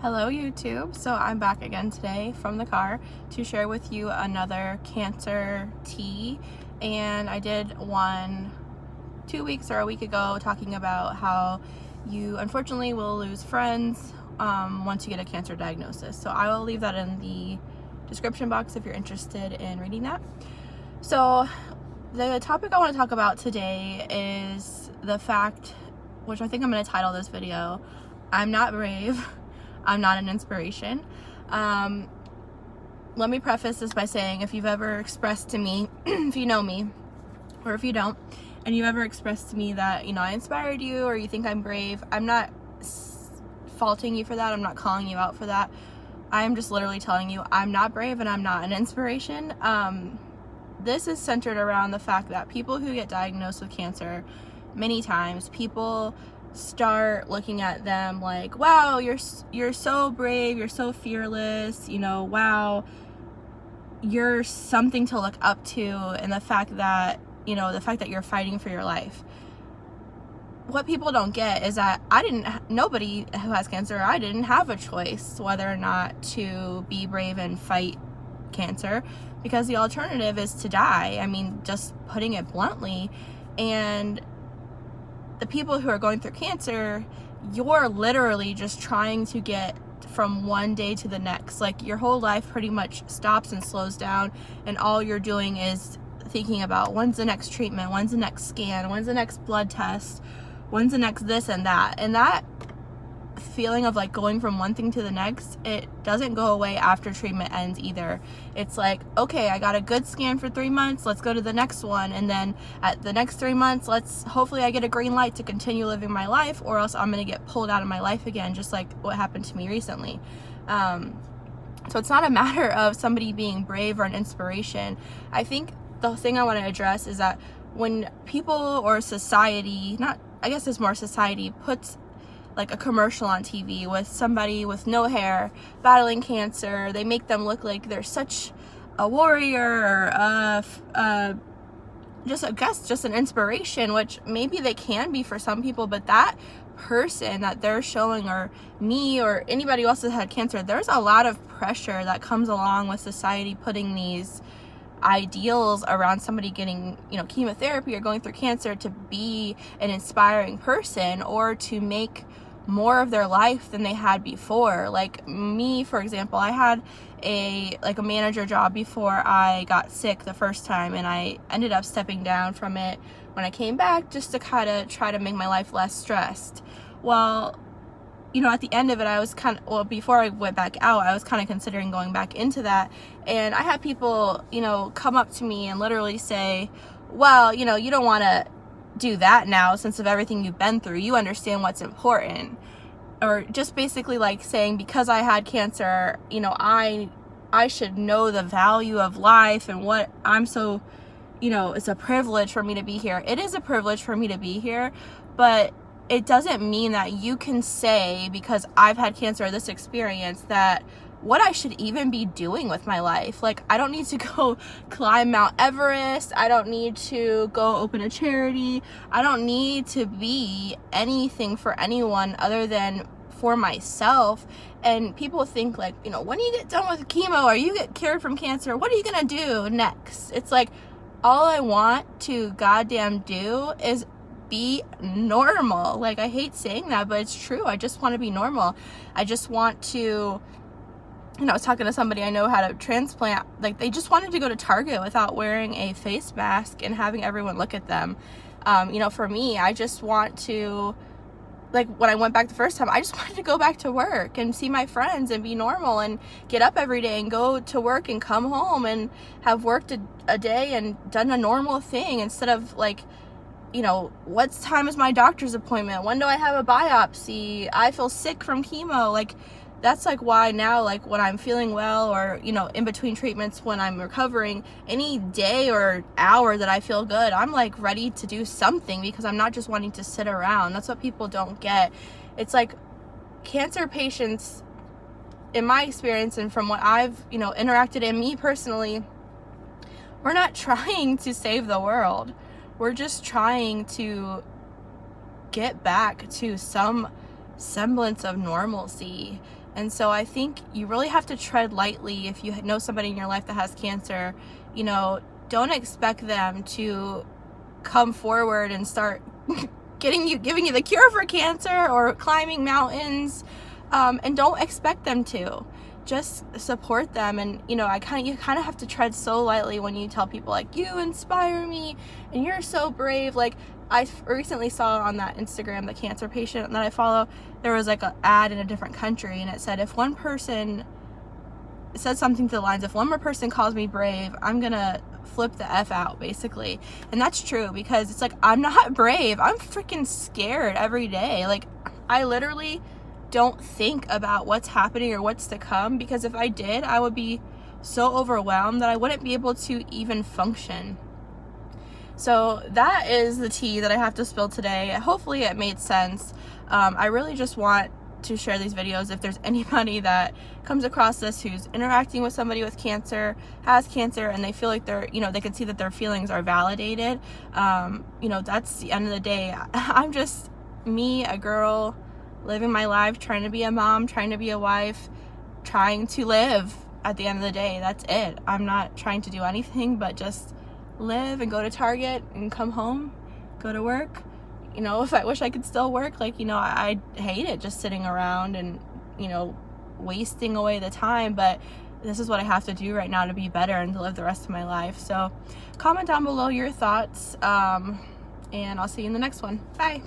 Hello YouTube, so I'm back again today from the car to share with you another cancer tea, and I did one 2 weeks or a week ago talking about how you unfortunately will lose friends once you get a cancer diagnosis. So I will leave that in the description box if you're interested in reading that. So the topic I want to talk about today is the fact, which I think I'm going to title this video, I'm not brave. I'm not an inspiration. Let me preface this by saying, if you've ever expressed to me, if you know me, or if you don't, and you've ever expressed to me that, I inspired you, or you think I'm brave, I'm not faulting you for that. I'm not calling you out for that. I'm just literally telling you I'm not brave and I'm not an inspiration. This is centered around the fact that people who get diagnosed with cancer, many times, people start looking at them like, wow, you're so brave, you're so fearless, wow, you're something to look up to, and the fact that you're fighting for your life. What people don't get is that nobody who has cancer, I didn't have a choice whether or not to be brave and fight cancer, because the alternative is to die. I mean, just putting it bluntly. And the people who are going through cancer, you're literally just trying to get from one day to the next. Like, your whole life pretty much stops and slows down, and all you're doing is thinking about when's the next treatment, when's the next scan, when's the next blood test, when's the next this and that. And that feeling of like going from one thing to the next, it doesn't go away after treatment ends either. It's like, okay, I got a good scan for 3 months, let's go to the next one, and then at the next 3 months, hopefully I get a green light to continue living my life, or else I'm gonna get pulled out of my life again, just like what happened to me recently. So it's not a matter of somebody being brave or an inspiration. I think the thing I want to address is that when people or society, I guess it's more society, puts like a commercial on TV with somebody with no hair battling cancer, they make them look like they're such a warrior, or just an inspiration, which maybe they can be for some people, but that person that they're showing, or me or anybody else that had cancer, there's a lot of pressure that comes along with society putting these ideals around somebody getting chemotherapy or going through cancer to be an inspiring person, or to make more of their life than they had before. Like me, for example, I had a manager job before I got sick the first time, and I ended up stepping down from it when I came back, just to kind of try to make my life less stressed. Well, at the end of it, before I went back out, I was kind of considering going back into that, and I had people come up to me and literally say, well, you don't want to do that now, since of everything you've been through, you understand what's important. Or just basically like saying, because I had cancer, I should know the value of life, and what I'm so, it's a privilege for me to be here. It is a privilege for me to be here, but it doesn't mean that you can say, because I've had cancer or this experience, that what I should even be doing with my life. Like, I don't need to go climb Mount Everest. I don't need to go open a charity. I don't need to be anything for anyone other than for myself. And people think like, when you get done with chemo or you get cured from cancer, what are you gonna do next? It's like, all I want to goddamn do is be normal. Like, I hate saying that, but it's true. I just want to be normal. I just want to, I was talking to somebody I know had a transplant. Like, they just wanted to go to Target without wearing a face mask and having everyone look at them. For me, I just want to, like, when I went back the first time, I just wanted to go back to work and see my friends and be normal and get up every day and go to work and come home and have worked a day and done a normal thing, instead of like, what time is my doctor's appointment? When do I have a biopsy? I feel sick from chemo. Like, that's like why now, like when I'm feeling well, or in between treatments when I'm recovering, any day or hour that I feel good, I'm like ready to do something, because I'm not just wanting to sit around. That's what people don't get. It's like, cancer patients, in my experience and from what I've interacted in, me personally, we're not trying to save the world. We're just trying to get back to some semblance of normalcy. And so I think you really have to tread lightly if you know somebody in your life that has cancer. You know, don't expect them to come forward and start giving you the cure for cancer or climbing mountains, and don't expect them to. Just support them. And you kind of have to tread so lightly when you tell people like, you inspire me and you're so brave. Like, I recently saw on that Instagram, the cancer patient that I follow, there was like an ad in a different country, and it said, if one person said something to the lines, if one more person calls me brave, I'm gonna flip the F out, basically. And that's true, because it's like, I'm not brave. I'm freaking scared every day. Like, I literally don't think about what's happening or what's to come, because if I did, I would be so overwhelmed that I wouldn't be able to even function. So that is the tea that I have to spill today. Hopefully it made sense. I really just want to share these videos if there's anybody that comes across this who's interacting with somebody with cancer, has cancer, and they feel like they're, they can see that their feelings are validated. That's the end of the day. I'm just me, a girl, living my life, trying to be a mom, trying to be a wife, trying to live at the end of the day. That's it. I'm not trying to do anything but just live and go to Target and come home, go to work. If I wish I could still work, I hate it just sitting around and, wasting away the time, but this is what I have to do right now to be better and to live the rest of my life. So comment down below your thoughts, and I'll see you in the next one. Bye.